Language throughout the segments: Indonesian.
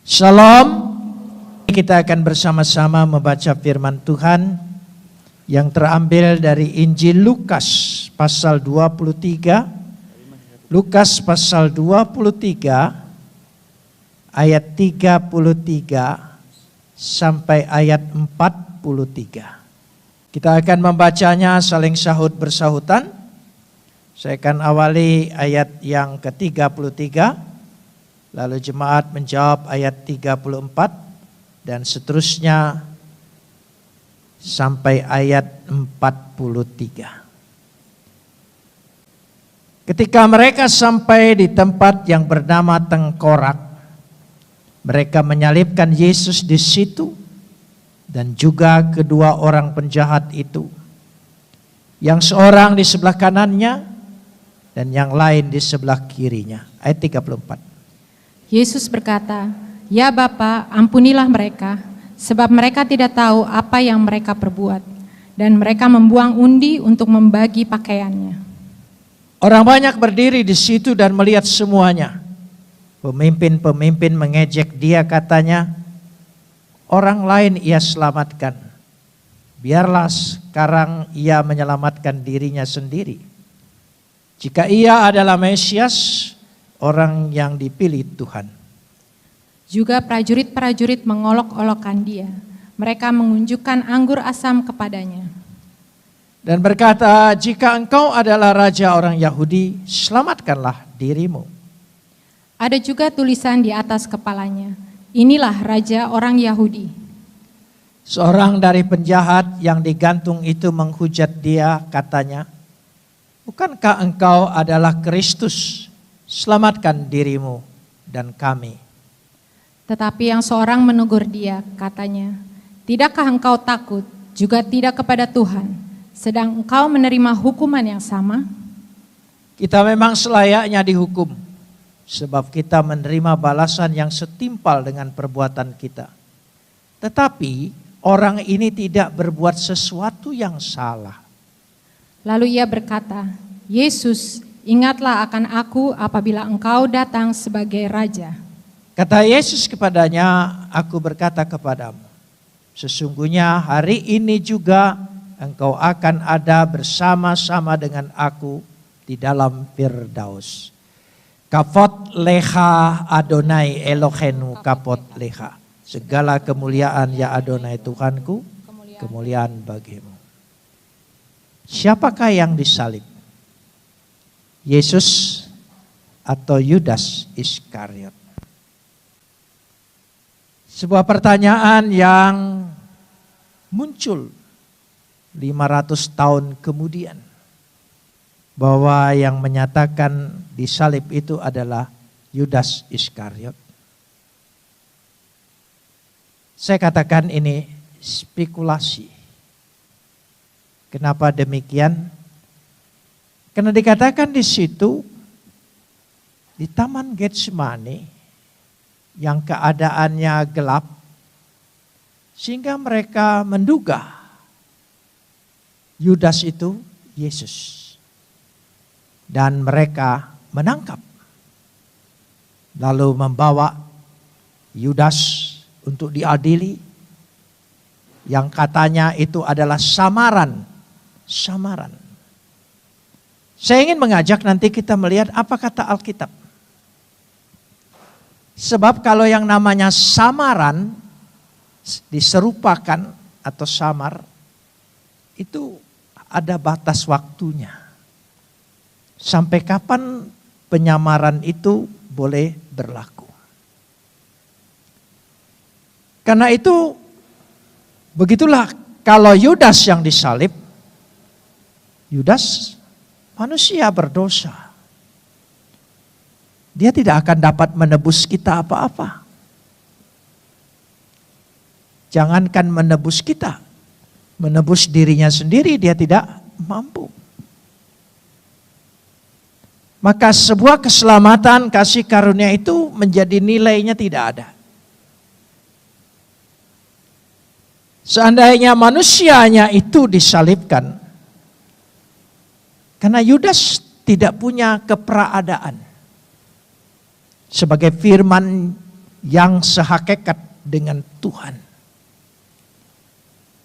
Shalom. Kita akan bersama-sama membaca firman Tuhan yang terambil dari Injil Lukas pasal 23. Lukas pasal 23 ayat 33 sampai ayat 43. Kita akan membacanya saling sahut bersahutan. Saya akan awali ayat yang ke-33. Lalu jemaat menjawab ayat 34 dan seterusnya sampai ayat 43. Ketika mereka sampai di tempat yang bernama Tengkorak, mereka menyalibkan Yesus di situ dan juga kedua orang penjahat itu, yang seorang di sebelah kanannya dan yang lain di sebelah kirinya. Ayat 34. Yesus berkata, "Ya Bapa, ampunilah mereka, sebab mereka tidak tahu apa yang mereka perbuat." Dan mereka membuang undi untuk membagi pakaiannya. Orang banyak berdiri di situ dan melihat semuanya. Pemimpin-pemimpin mengejek dia, katanya, "Orang lain ia selamatkan. Biarlah sekarang ia menyelamatkan dirinya sendiri. Jika ia adalah Mesias, orang yang dipilih Tuhan." Juga prajurit-prajurit mengolok-olokkan dia. Mereka mengunjukkan anggur asam kepadanya. Dan berkata, "Jika engkau adalah raja orang Yahudi, selamatkanlah dirimu." Ada juga tulisan di atas kepalanya, "Inilah raja orang Yahudi." Seorang dari penjahat yang digantung itu menghujat dia, katanya, "Bukankah engkau adalah Kristus? Selamatkan dirimu dan kami." Tetapi yang seorang menegur dia, katanya, "Tidakkah engkau takut, juga tidak kepada Tuhan, sedang engkau menerima hukuman yang sama?" Kita memang selayaknya dihukum, sebab kita menerima balasan yang setimpal dengan perbuatan kita. Tetapi orang ini tidak berbuat sesuatu yang salah. Lalu ia berkata, "Yesus, ingatlah akan aku apabila engkau datang sebagai raja." Kata Yesus kepadanya, "Aku berkata kepadamu, sesungguhnya hari ini juga engkau akan ada bersama-sama dengan aku di dalam Firdaus." Kafot leha Adonai Elohenu kapot leha. Segala kemuliaan ya Adonai Tuhanku, kemuliaan bagimu. Siapakah yang disalib? Yesus atau Yudas Iskariot? Sebuah pertanyaan yang muncul 500 tahun kemudian, bahwa yang menyatakan disalib itu adalah Yudas Iskariot. Saya katakan ini spekulasi. Kenapa demikian? Karena dikatakan di situ, di Taman Getsemani yang keadaannya gelap, sehingga mereka menduga Yudas itu Yesus. Dan mereka menangkap, lalu membawa Yudas untuk diadili, yang katanya itu adalah samaran. Saya ingin mengajak nanti kita melihat apa kata Alkitab. Sebab kalau yang namanya samaran, diserupakan atau samar, itu ada batas waktunya. Sampai kapan penyamaran itu boleh berlaku. Karena itu, begitulah kalau Yudas yang disalib, Yudas manusia berdosa. Dia tidak akan dapat menebus kita apa-apa. Jangankan menebus kita, menebus dirinya sendiri dia tidak mampu. Maka sebuah keselamatan kasih karunia itu menjadi nilainya tidak ada. Seandainya manusianya itu disalibkan, karena Yudas tidak punya keperadaan. Sebagai firman yang sehakikat dengan Tuhan.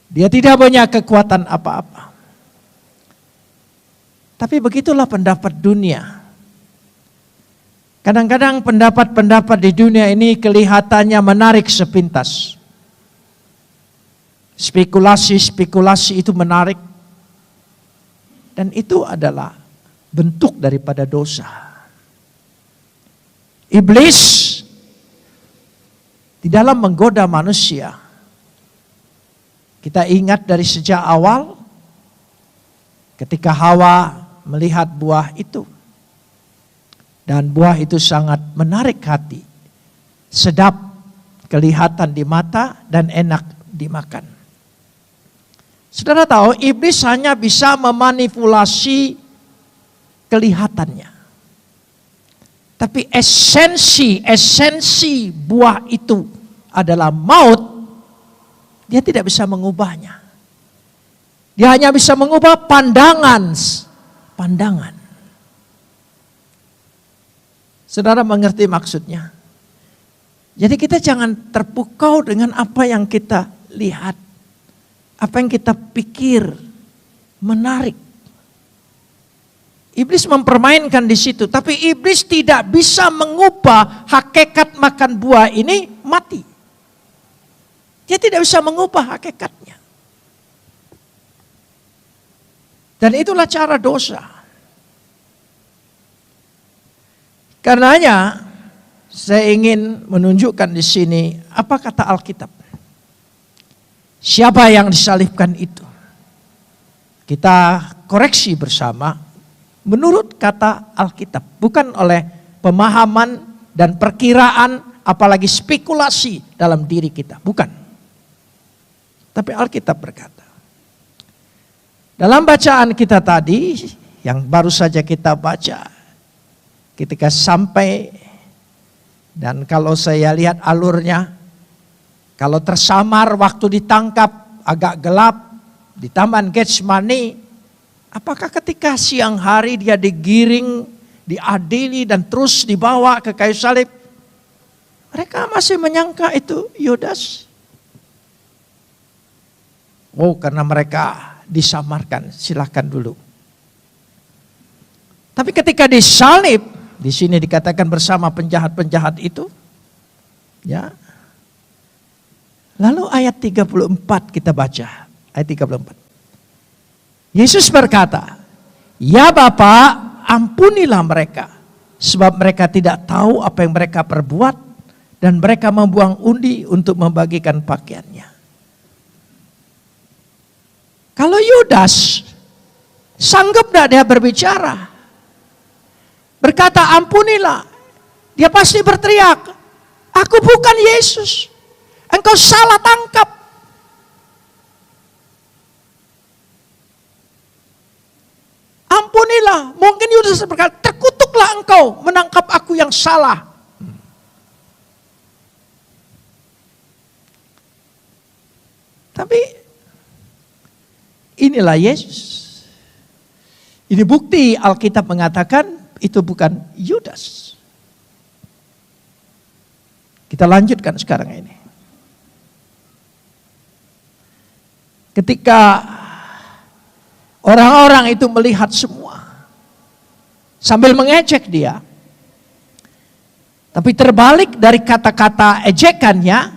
Dia tidak punya kekuatan apa-apa. Tapi begitulah pendapat dunia. Kadang-kadang pendapat-pendapat di dunia ini kelihatannya menarik sepintas. Spekulasi-spekulasi itu menarik. Dan itu adalah bentuk daripada dosa. Iblis di dalam menggoda manusia. Kita ingat dari sejak awal ketika Hawa melihat buah itu. Dan buah itu sangat menarik hati. Sedap kelihatan di mata dan enak dimakan. Saudara tahu iblis hanya bisa memanipulasi kelihatannya. Tapi esensi buah itu adalah maut. Dia tidak bisa mengubahnya. Dia hanya bisa mengubah pandangan. Saudara mengerti maksudnya? Jadi kita jangan terpukau dengan apa yang kita lihat. Apa yang kita pikir menarik. Iblis mempermainkan di situ, tapi iblis tidak bisa mengubah hakikat makan buah ini mati. Dia tidak bisa mengubah hakikatnya. Dan itulah cara dosa. Karenanya saya ingin menunjukkan di sini apa kata Alkitab. Siapa yang disalibkan itu? Kita koreksi bersama menurut kata Alkitab, bukan oleh pemahaman dan perkiraan apalagi spekulasi dalam diri kita, bukan. Tapi Alkitab berkata. Dalam bacaan kita tadi yang baru saja kita baca, ketika sampai dan kalau saya lihat alurnya, kalau tersamar waktu ditangkap agak gelap di Taman Getsemani, apakah ketika siang hari dia digiring, diadili dan terus dibawa ke kayu salib, mereka masih menyangka itu Yudas? Oh, karena mereka disamarkan, silakan dulu. Tapi ketika disalib, di sini dikatakan bersama penjahat-penjahat itu, ya. Lalu ayat 34 kita baca, ayat 34. Yesus berkata, "Ya Bapa, ampunilah mereka, sebab mereka tidak tahu apa yang mereka perbuat, dan mereka membuang undi untuk membagikan pakaiannya." Kalau Yudas, sanggup tidak dia berbicara? Berkata ampunilah, dia pasti berteriak, "Aku bukan Yesus. Engkau salah tangkap." Ampunilah. Mungkin Yudas berkata, "Terkutuklah engkau menangkap aku yang salah." Tapi inilah Yesus. Ini bukti Alkitab mengatakan itu bukan Yudas. Kita lanjutkan sekarang ini. Ketika orang-orang itu melihat semua, sambil mengejek dia. Tapi terbalik dari kata-kata ejekannya,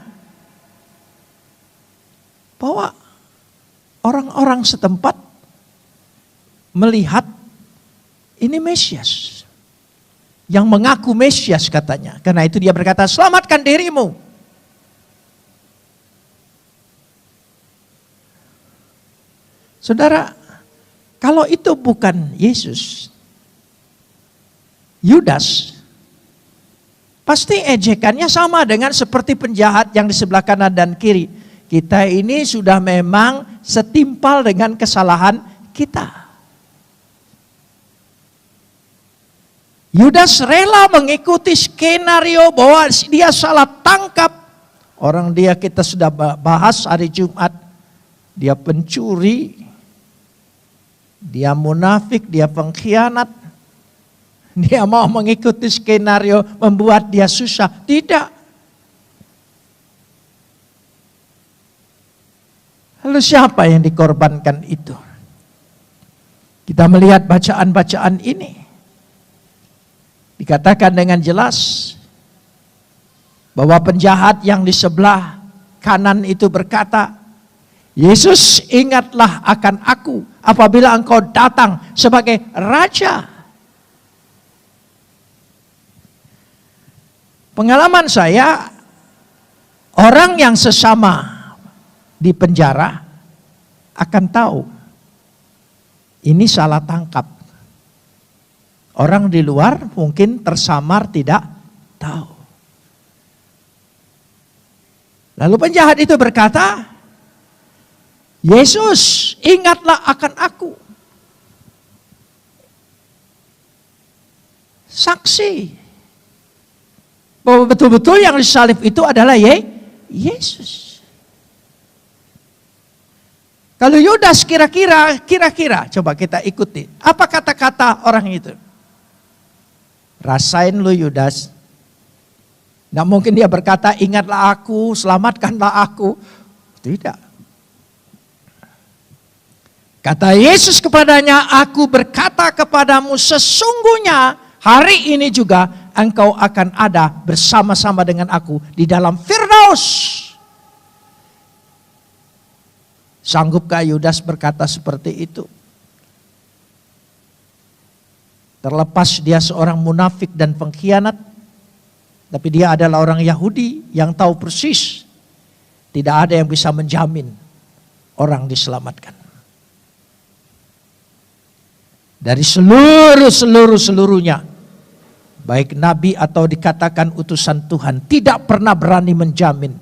bahwa orang-orang setempat melihat ini Mesias. Yang mengaku Mesias katanya. Karena itu dia berkata, "Selamatkan dirimu." Saudara, kalau itu bukan Yesus, Yudas, pasti ejekannya sama dengan seperti penjahat yang di sebelah kanan dan kiri. Kita ini sudah memang setimpal dengan kesalahan kita. Yudas rela mengikuti skenario bahwa dia salah tangkap. Orang dia kita sudah bahas hari Jumat. Dia pencuri. Dia munafik, dia pengkhianat. Dia mau mengikuti skenario membuat dia susah. Tidak. Lalu siapa yang dikorbankan itu? Kita melihat bacaan-bacaan ini. Dikatakan dengan jelas bahwa penjahat yang di sebelah kanan itu berkata, Yesus, ingatlah akan aku apabila engkau datang sebagai raja. Pengalaman saya, orang yang sesama di penjara akan tahu ini salah tangkap. Orang di luar mungkin tersamar tidak tahu. Lalu penjahat itu berkata, Yesus, ingatlah akan aku. Saksi bahwa betul-betul yang disalib itu adalah Yesus. Kalau Yudas kira-kira coba kita ikuti. Apa kata-kata orang itu? Rasain lu Yudas. Nggak mungkin dia berkata, ingatlah aku, selamatkanlah aku. Tidak. Kata Yesus kepadanya, aku berkata kepadamu sesungguhnya hari ini juga engkau akan ada bersama-sama dengan aku di dalam Firdaus. Sanggupkah Yudas berkata seperti itu? Terlepas dia seorang munafik dan pengkhianat, tapi dia adalah orang Yahudi yang tahu persis tidak ada yang bisa menjamin orang diselamatkan. Dari seluruhnya, baik nabi atau dikatakan utusan Tuhan, tidak pernah berani menjamin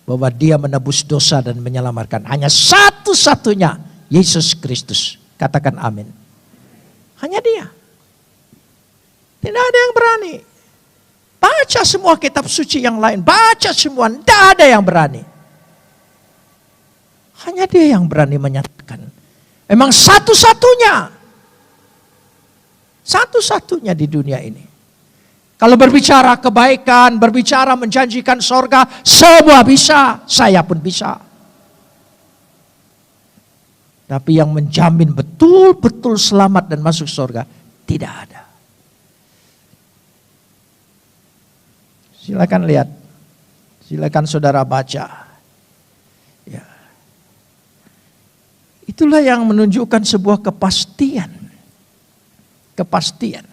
bahwa dia menebus dosa dan menyelamatkan. Hanya satu-satunya, Yesus Kristus. Katakan amin. Hanya dia. Tidak ada yang berani. Baca semua kitab suci yang lain. Baca semua, tidak ada yang berani. Hanya dia yang berani menyatakan. Memang satu-satunya. Satu-satunya di dunia ini. Kalau berbicara kebaikan, berbicara menjanjikan sorga, semua bisa, saya pun bisa. Tapi yang menjamin betul-betul selamat dan masuk sorga, tidak ada. Silakan lihat, silakan saudara baca. Ya. Itulah yang menunjukkan sebuah kepastian. Kepastian.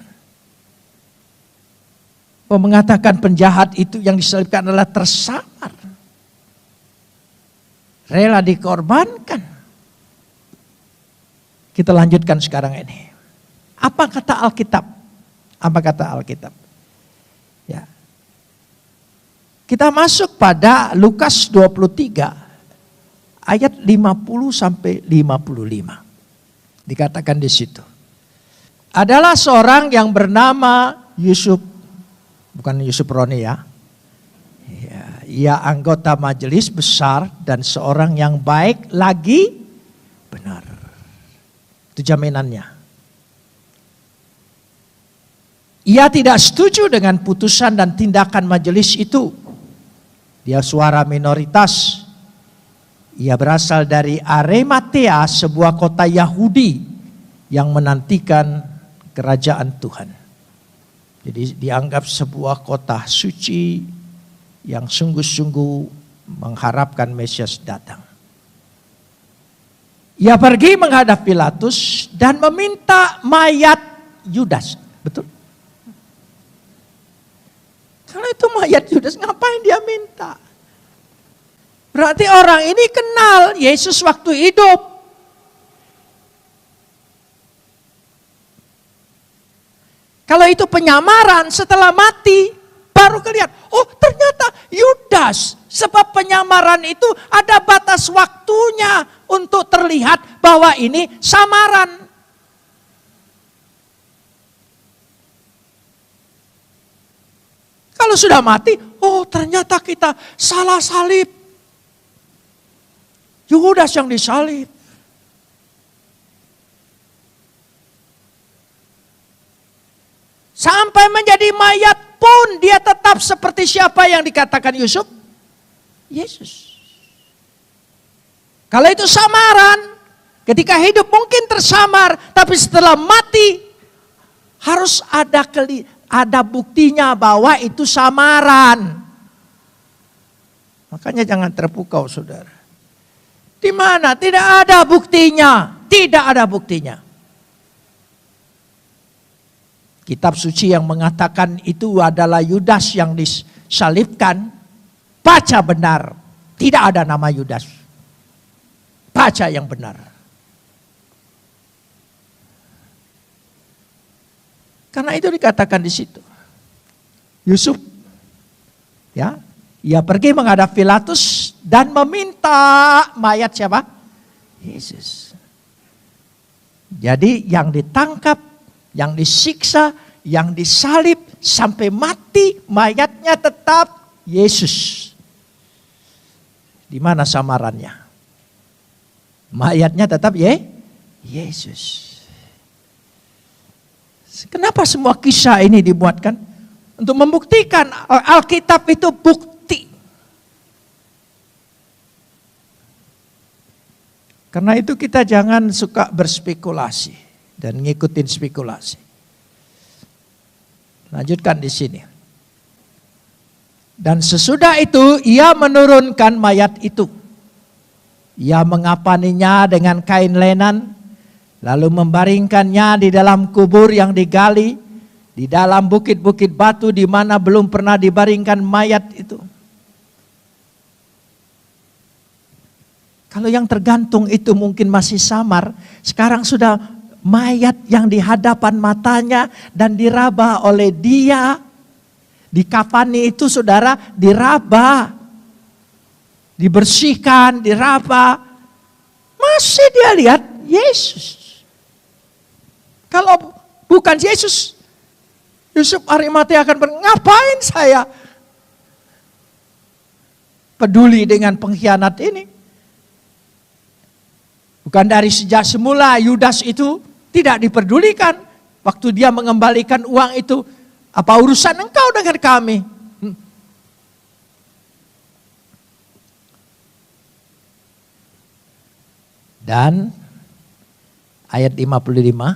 Mengatakan penjahat itu yang disalibkan adalah tersamar. Rela dikorbankan. Kita lanjutkan sekarang ini. Apa kata Alkitab? Apa kata Alkitab? Ya. Kita masuk pada Lukas 23 ayat 50 sampai 55. Dikatakan di situ. Adalah seorang yang bernama Yusuf, bukan Yusuf Roni ya. Ia anggota majelis besar dan seorang yang baik lagi benar. Itu jaminannya. Ia tidak setuju dengan putusan dan tindakan majelis itu. Dia suara minoritas. Ia berasal dari Arimatea, sebuah kota Yahudi yang menantikan kerajaan Tuhan. Jadi dianggap sebuah kota suci yang sungguh-sungguh mengharapkan Mesias datang. Ia pergi menghadap Pilatus dan meminta mayat Yudas. Betul? Kalau itu mayat Yudas, ngapain dia minta? Berarti orang ini kenal Yesus waktu hidup. Kalau itu penyamaran setelah mati, baru kelihatan. Oh ternyata Yudas. Sebab penyamaran itu ada batas waktunya untuk terlihat bahwa ini samaran. Kalau sudah mati, oh ternyata kita salah salib. Yudas yang disalib. Sampai menjadi mayat pun dia tetap seperti siapa yang dikatakan Yusuf? Yesus. Kalau itu samaran, ketika hidup mungkin tersamar, tapi setelah mati harus ada buktinya bahwa itu samaran. Makanya jangan terpukau, saudara. Di mana? Tidak ada buktinya. Tidak ada buktinya. Kitab suci yang mengatakan itu adalah Yudas yang disalibkan, baca benar. Tidak ada nama Yudas. Baca yang benar. Karena itu dikatakan di situ. Yusuf, ya, ia pergi menghadap Pilatus dan meminta mayat siapa? Yesus. Jadi yang ditangkap, yang disiksa, yang disalib sampai mati, mayatnya tetap Yesus. Di mana samarannya? Mayatnya tetap Yesus. Kenapa semua kisah ini dibuatkan? Untuk membuktikan Alkitab itu bukti. Karena itu kita jangan suka berspekulasi dan ngikutin spekulasi. Lanjutkan di sini. Dan sesudah itu ia menurunkan mayat itu. Ia mengapaninya dengan kain lenan, lalu membaringkannya di dalam kubur yang digali, di dalam bukit-bukit batu di mana belum pernah dibaringkan mayat itu. Kalau yang tergantung itu mungkin masih samar, sekarang sudah mayat yang di hadapan matanya dan diraba oleh dia. Dikafani itu saudara diraba. Dibersihkan, diraba. Masih dia lihat Yesus. Kalau bukan Yesus, Yusuf Arimatea akan ngapain saya peduli dengan pengkhianat ini? Bukan dari sejak semula Yudas itu tidak diperdulikan. Waktu dia mengembalikan uang itu, apa urusan engkau dengan kami? Dan ayat 55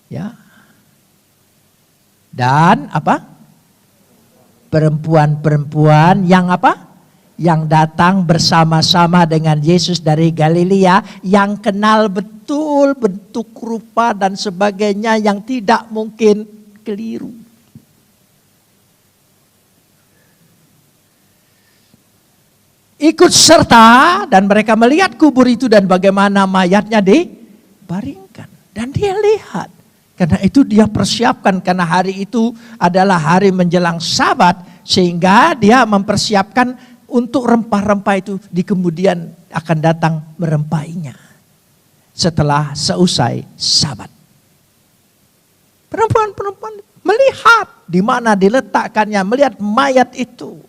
ya. Dan apa? Perempuan-perempuan yang apa? Yang datang bersama-sama dengan Yesus dari Galilea, yang kenal betul bentuk rupa dan sebagainya, yang tidak mungkin keliru. Ikut serta dan mereka melihat kubur itu dan bagaimana mayatnya dibaringkan. Dan dia lihat. Karena itu dia persiapkan, karena hari itu adalah hari menjelang Sabat, sehingga dia mempersiapkan untuk rempah-rempah itu di kemudian akan datang merempahinya setelah seusai Sabat. Perempuan-perempuan melihat di mana diletakkannya, melihat mayat itu.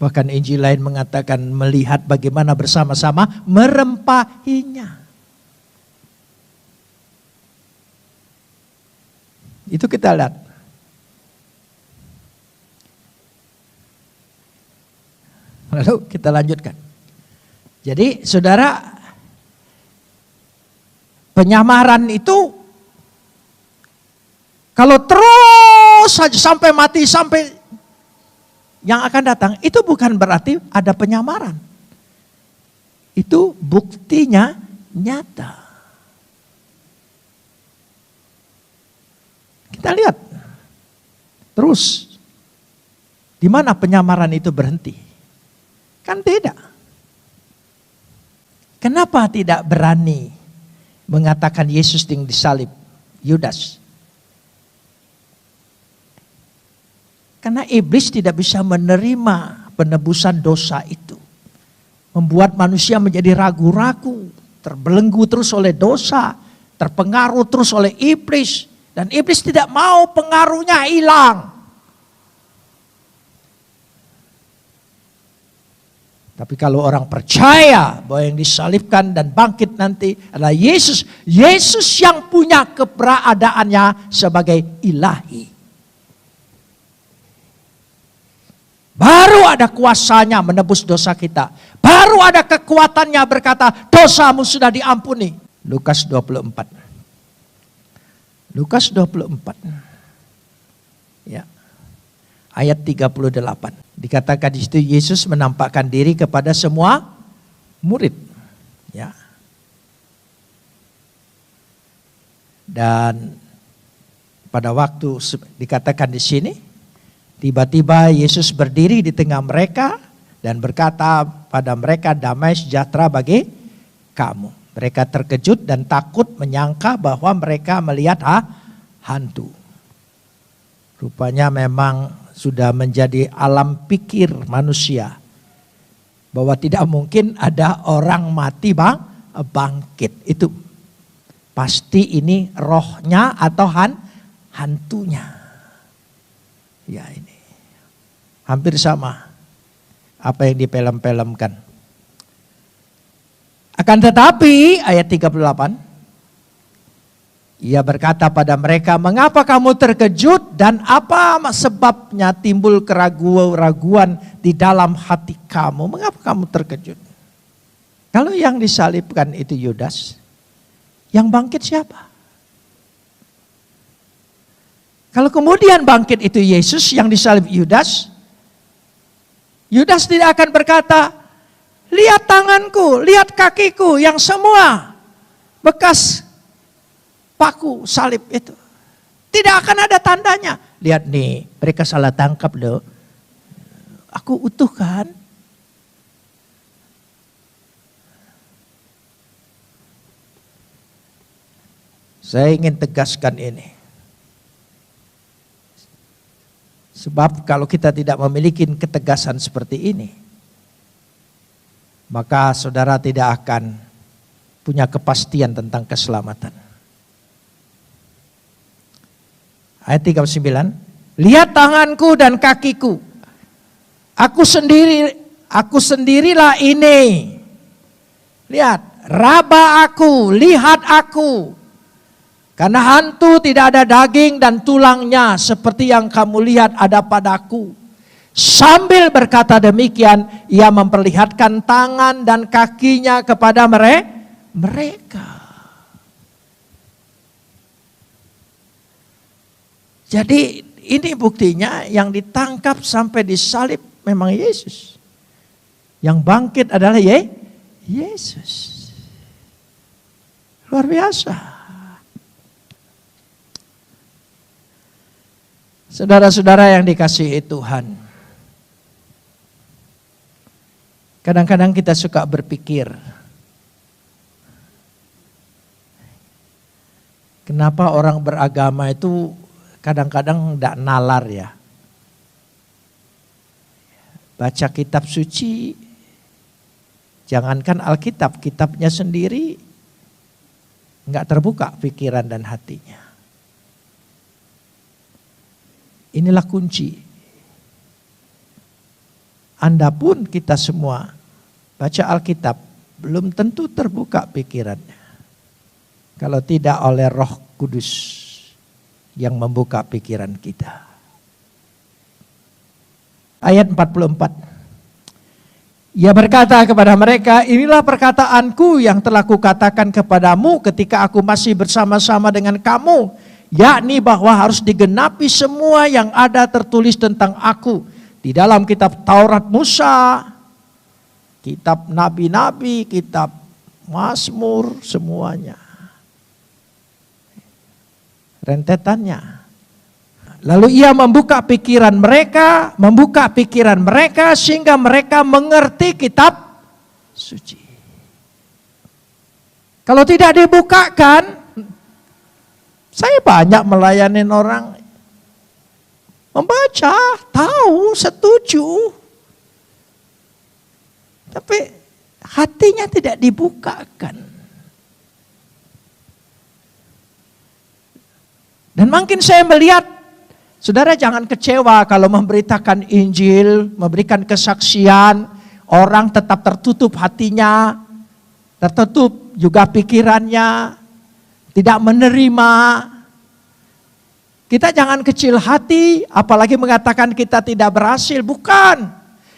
Bahkan Injil lain mengatakan melihat bagaimana bersama-sama merempahinya. Itu kita lihat. Lalu kita lanjutkan. Jadi saudara, penyamaran itu kalau terus saja sampai mati, sampai yang akan datang, itu bukan berarti ada penyamaran. Itu buktinya nyata. Kita lihat terus di mana penyamaran itu berhenti. Kan tidak. Kenapa tidak berani mengatakan Yesus yang disalib? Yudas. Karena iblis tidak bisa menerima penebusan dosa itu. Membuat manusia menjadi ragu-ragu, terbelenggu terus oleh dosa, terpengaruh terus oleh iblis. Dan iblis tidak mau pengaruhnya hilang. Tapi kalau orang percaya bahwa yang disalibkan dan bangkit nanti adalah Yesus. Yesus yang punya keberadaannya sebagai ilahi. Baru ada kuasanya menebus dosa kita. Baru ada kekuatannya berkata, dosamu sudah diampuni. Lukas 24. Lukas 24. Ya. Ayat 38. Dikatakan di situ Yesus menampakkan diri kepada semua murid. Ya. Dan pada waktu dikatakan di sini, tiba-tiba Yesus berdiri di tengah mereka dan berkata pada mereka, damai sejahtera bagi kamu. Mereka terkejut dan takut menyangka bahwa mereka melihat hantu. Rupanya memang sudah menjadi alam pikir manusia bahwa tidak mungkin ada orang mati bangkit. Itu pasti ini rohnya atau hantunya. Ya ini hampir sama apa yang difilm-filmkan. Akan tetapi ayat 38, ia berkata pada mereka, mengapa kamu terkejut dan apa sebabnya timbul keraguan-raguan di dalam hati kamu? Mengapa kamu terkejut? Kalau yang disalibkan itu Yudas, yang bangkit siapa? Kalau kemudian bangkit itu Yesus, yang disalib Yudas, Yudas tidak akan berkata, lihat tanganku, lihat kakiku yang semua bekas paku salib itu. Tidak akan ada tandanya. Lihat nih, mereka salah tangkap loh. Aku utuh kan? Saya ingin tegaskan ini. Sebab kalau kita tidak memiliki ketegasan seperti ini, maka saudara tidak akan punya kepastian tentang keselamatan. Ayat 39, lihat tanganku dan kakiku. Aku sendirilah ini. Lihat, raba aku, lihat aku. Karena hantu tidak ada daging dan tulangnya seperti yang kamu lihat ada padaku. Sambil berkata demikian, ia memperlihatkan tangan dan kakinya kepada mereka. Jadi ini buktinya yang ditangkap sampai disalib memang Yesus. Yang bangkit adalah Yesus. Luar biasa. Saudara-saudara yang dikasihi Tuhan. Kadang-kadang kita suka berpikir, kenapa orang beragama itu kadang-kadang tidak nalar ya. Baca kitab suci, jangankan Alkitab, kitabnya sendiri enggak terbuka pikiran dan hatinya. Inilah kunci. Anda pun kita semua baca Alkitab belum tentu terbuka pikirannya. Kalau tidak oleh Roh Kudus yang membuka pikiran kita. Ayat 44. Ia berkata kepada mereka, inilah perkataanku yang telah kukatakan kepadamu ketika aku masih bersama-sama dengan kamu. Yakni bahwa harus digenapi semua yang ada tertulis tentang aku. Di dalam kitab Taurat Musa, kitab Nabi-Nabi, kitab Mazmur, semuanya. Rentetannya. Lalu ia membuka pikiran mereka sehingga mereka mengerti kitab suci. Kalau tidak dibukakan, saya banyak melayani orang, membaca, tahu, setuju. Tapi hatinya tidak dibukakan. Dan makin saya melihat, saudara jangan kecewa kalau memberitakan Injil, memberikan kesaksian, orang tetap tertutup hatinya, tertutup juga pikirannya, tidak menerima. Kita jangan kecil hati, apalagi mengatakan kita tidak berhasil. Bukan.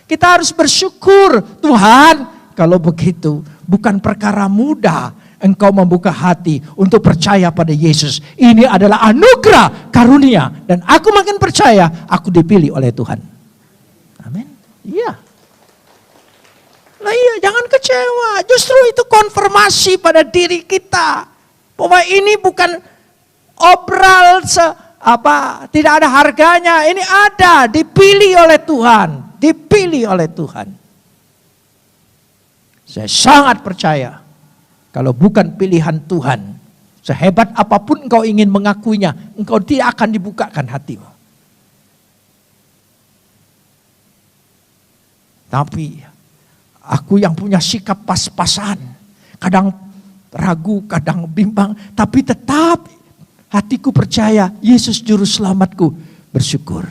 Kita harus bersyukur. Tuhan, kalau begitu bukan perkara mudah Engkau membuka hati untuk percaya pada Yesus. Ini adalah anugerah, karunia. Dan aku makin percaya, aku dipilih oleh Tuhan. Amin. Iya. Nah iya, jangan kecewa. Justru itu konfirmasi pada diri kita. Bahwa ini bukan obral tidak ada harganya. Ini ada, dipilih oleh Tuhan. Dipilih oleh Tuhan. Saya sangat percaya. Kalau bukan pilihan Tuhan, sehebat apapun engkau ingin mengakuinya, engkau tidak akan dibukakan hatimu. Tapi aku yang punya sikap pas-pasan, kadang ragu, kadang bimbang, tapi tetap hatiku percaya Yesus juru selamatku, bersyukur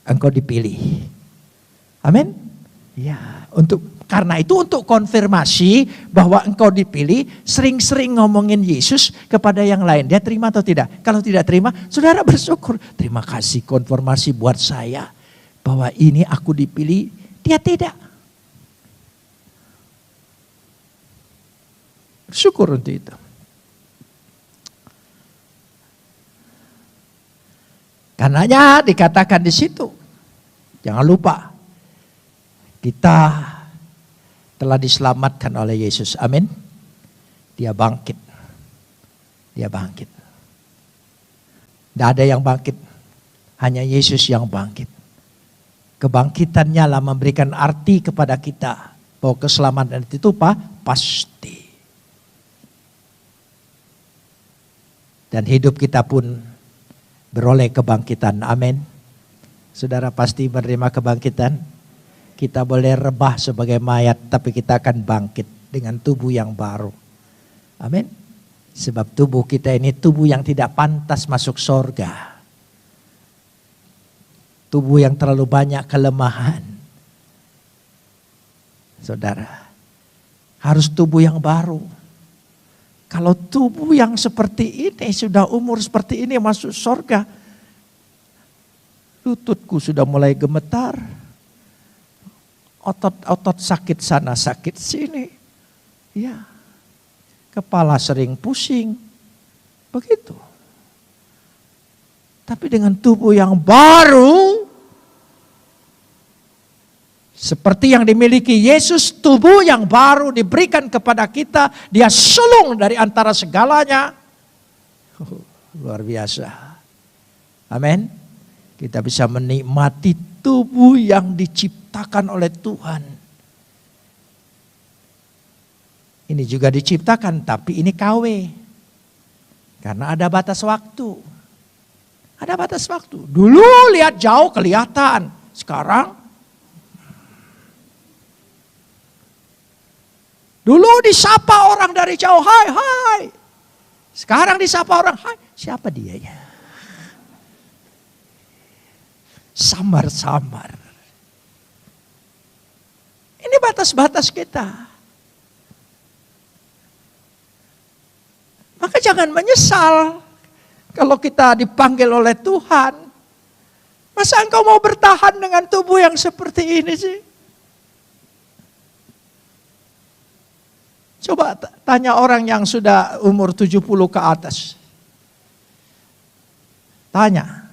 engkau dipilih. Amin. Ya, karena itu untuk konfirmasi bahwa engkau dipilih, sering-sering ngomongin Yesus kepada yang lain. Dia terima atau tidak? Kalau tidak terima, saudara bersyukur. Terima kasih konfirmasi buat saya bahwa ini aku dipilih, dia tidak. Syukur untuk itu. Karenanya dikatakan di situ, jangan lupa kita telah diselamatkan oleh Yesus. Amin. Dia bangkit. Dia bangkit. Tidak ada yang bangkit. Hanya Yesus yang bangkit. Kebangkitannya lah memberikan arti kepada kita bahwa keselamatan itu pasti. Dan hidup kita pun beroleh kebangkitan. Amin. Saudara pasti menerima kebangkitan. Kita boleh rebah sebagai mayat, tapi kita akan bangkit dengan tubuh yang baru. Amin. Sebab tubuh kita ini tubuh yang tidak pantas masuk sorga. Tubuh yang terlalu banyak kelemahan. Saudara, harus tubuh yang baru. Kalau tubuh yang seperti ini, sudah umur seperti ini masuk sorga, lututku sudah mulai gemetar. Otot-otot sakit sana, sakit sini. Ya. Kepala sering pusing. Begitu. Tapi dengan tubuh yang baru, seperti yang dimiliki Yesus, tubuh yang baru diberikan kepada kita, dia sulung dari antara segalanya. Luar biasa. Amin. Kita bisa menikmati tubuh yang diciptakan oleh Tuhan. Ini juga diciptakan, tapi ini KW. Karena ada batas waktu. Ada batas waktu. Dulu lihat jauh kelihatan. Sekarang dulu disapa orang dari jauh, hai, hai. Sekarang disapa orang, hai, siapa dia ya? Samar-samar. Ini batas-batas kita. Maka jangan menyesal kalau kita dipanggil oleh Tuhan. Masa engkau mau bertahan dengan tubuh yang seperti ini sih? Coba tanya orang yang sudah umur 70 ke atas. Tanya.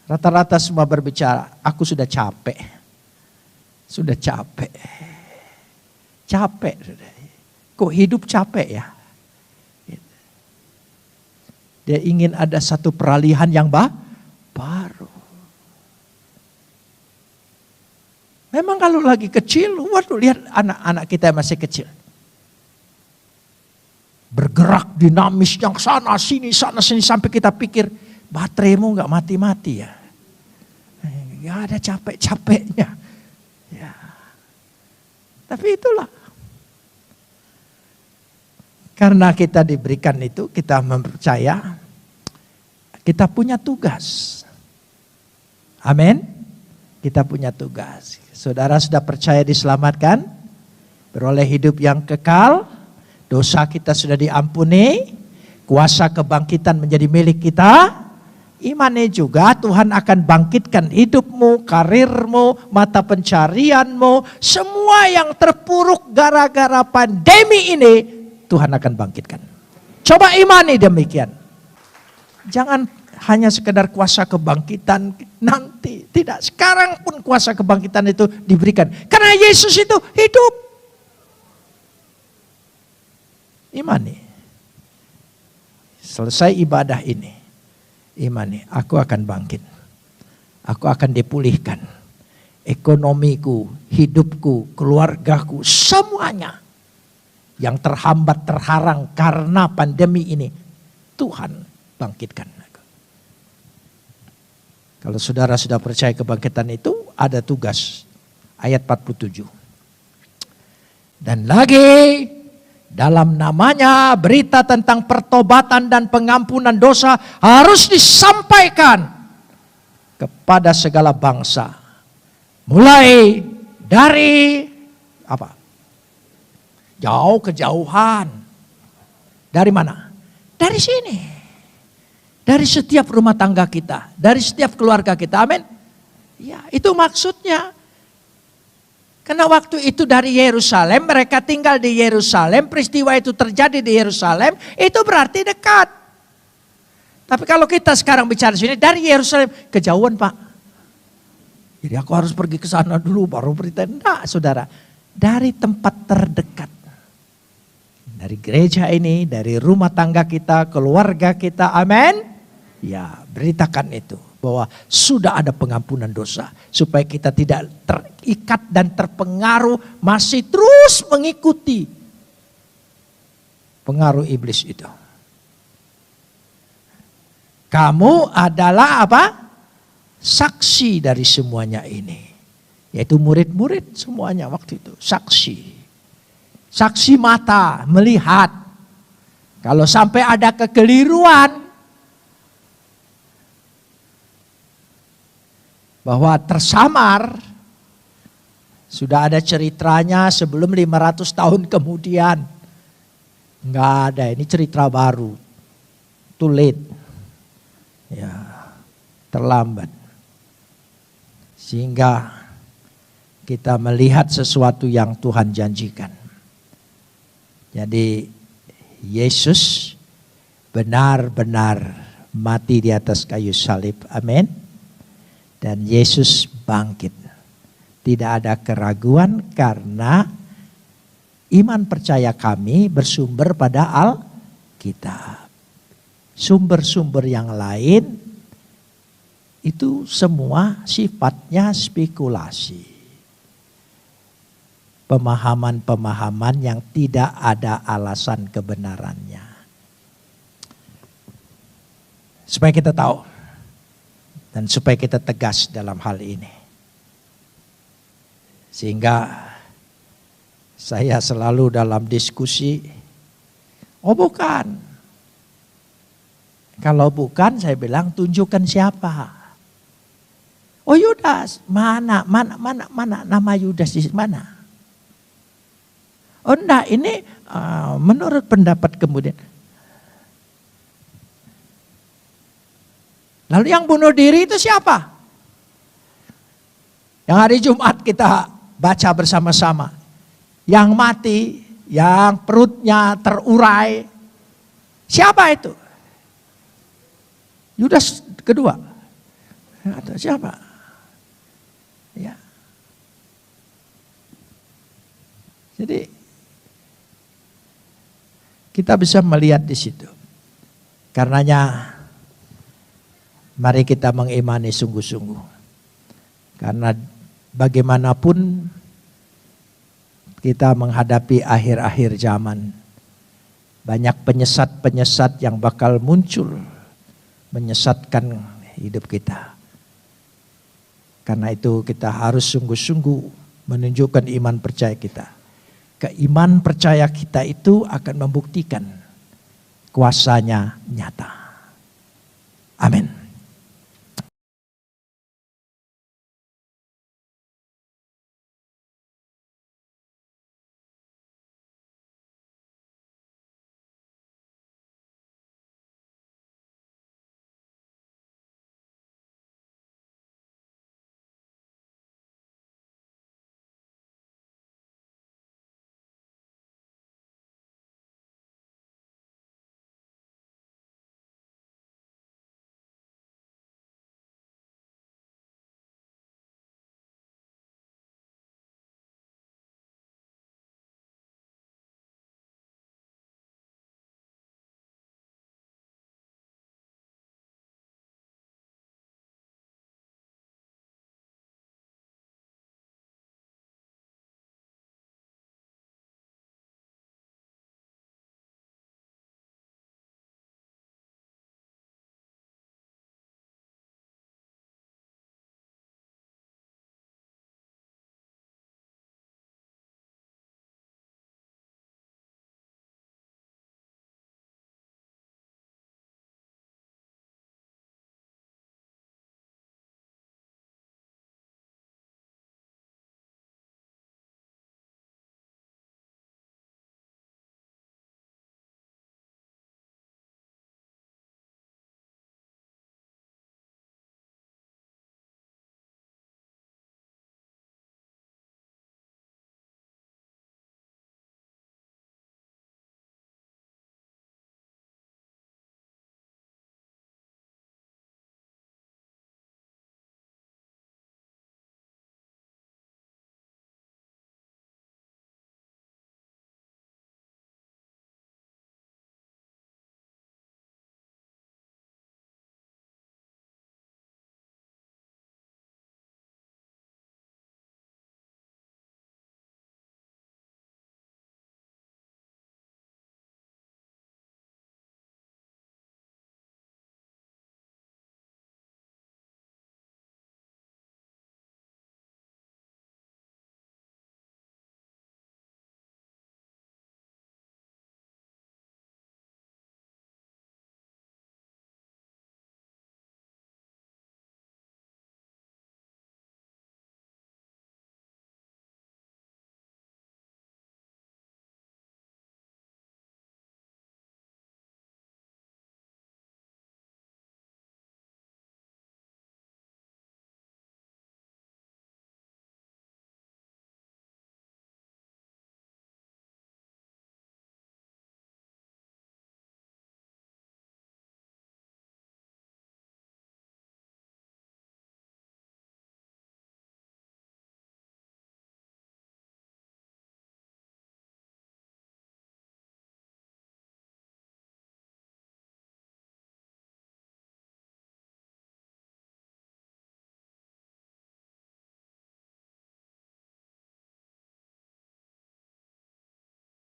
Rata-rata semua berbicara, aku sudah capek. Sudah capek. Capek. Kok hidup capek ya? Dia ingin ada satu peralihan yang baru. Memang kalau lagi kecil, waduh lihat anak-anak kita yang masih kecil. Bergerak dinamis yang sana sini sampai kita pikir bateraimu gak mati-mati ya. Gak ada capek-capeknya. Ya. Tapi itulah. Karena kita diberikan itu, kita mempercaya, kita punya tugas. Amin. Kita punya tugas. Saudara sudah percaya diselamatkan, beroleh hidup yang kekal, dosa kita sudah diampuni, kuasa kebangkitan menjadi milik kita, imani juga Tuhan akan bangkitkan hidupmu, karirmu, mata pencarianmu, semua yang terpuruk gara-gara pandemi ini Tuhan akan bangkitkan. Coba imani demikian. Jangan hanya sekedar kuasa kebangkitan nanti. Tidak, sekarang pun kuasa kebangkitan itu diberikan. Karena Yesus itu hidup. Imani. Selesai ibadah ini, imani, aku akan bangkit. Aku akan dipulihkan. Ekonomiku, hidupku, keluargaku, semuanya yang terhambat, terharang karena pandemi ini, Tuhan bangkitkan. Kalau saudara sudah percaya kebangkitan itu, ada tugas. Ayat 47. Dan lagi, dalam namanya berita tentang pertobatan dan pengampunan dosa harus disampaikan kepada segala bangsa. Mulai dari apa? Jauh kejauhan. Dari mana? Dari sini. Dari setiap rumah tangga kita, dari setiap keluarga kita. Amin. Ya, itu maksudnya. Karena waktu itu dari Yerusalem, mereka tinggal di Yerusalem, peristiwa itu terjadi di Yerusalem, itu berarti dekat. Tapi kalau kita sekarang bicara sini, dari Yerusalem, kejauhan Pak. Jadi aku harus pergi ke sana dulu, baru berita. Enggak saudara, dari tempat terdekat. Dari gereja ini, dari rumah tangga kita, keluarga kita, amin. Ya, beritakan itu. Bahwa sudah ada pengampunan dosa. Supaya kita tidak terikat dan terpengaruh. Masih terus mengikuti pengaruh iblis itu. Kamu adalah apa? Saksi dari semuanya ini. Yaitu murid-murid semuanya waktu itu. Saksi. Saksi mata melihat. Kalau sampai ada kekeliruan. Bahwa tersamar, sudah ada ceritanya sebelum 500 tahun kemudian. Enggak ada, ini cerita baru. Too late. Ya, terlambat. Sehingga kita melihat sesuatu yang Tuhan janjikan. Jadi Yesus benar-benar mati di atas kayu salib. Amin. Dan Yesus bangkit. Tidak ada keraguan karena iman percaya kami bersumber pada Alkitab. Sumber-sumber yang lain itu semua sifatnya spekulasi. Pemahaman-pemahaman yang tidak ada alasan kebenarannya. Supaya kita tahu. Dan supaya kita tegas dalam hal ini. Sehingga saya selalu dalam diskusi, oh bukan. Kalau bukan saya bilang tunjukkan siapa. Oh Yudas, mana nama Yudas di mana? Oh enggak, ini menurut pendapat kemudian. Lalu yang bunuh diri itu siapa? Yang hari Jumat kita baca bersama-sama. Yang mati, yang perutnya terurai. Siapa itu? Yudas kedua. Atau siapa? Ya. Jadi kita bisa melihat di situ. Karenanya mari kita mengimani sungguh-sungguh. Karena bagaimanapun kita menghadapi akhir-akhir zaman. Banyak penyesat-penyesat yang bakal muncul. Menyesatkan hidup kita. Karena itu kita harus sungguh-sungguh menunjukkan iman percaya kita. Keiman percaya kita itu akan membuktikan kuasanya nyata.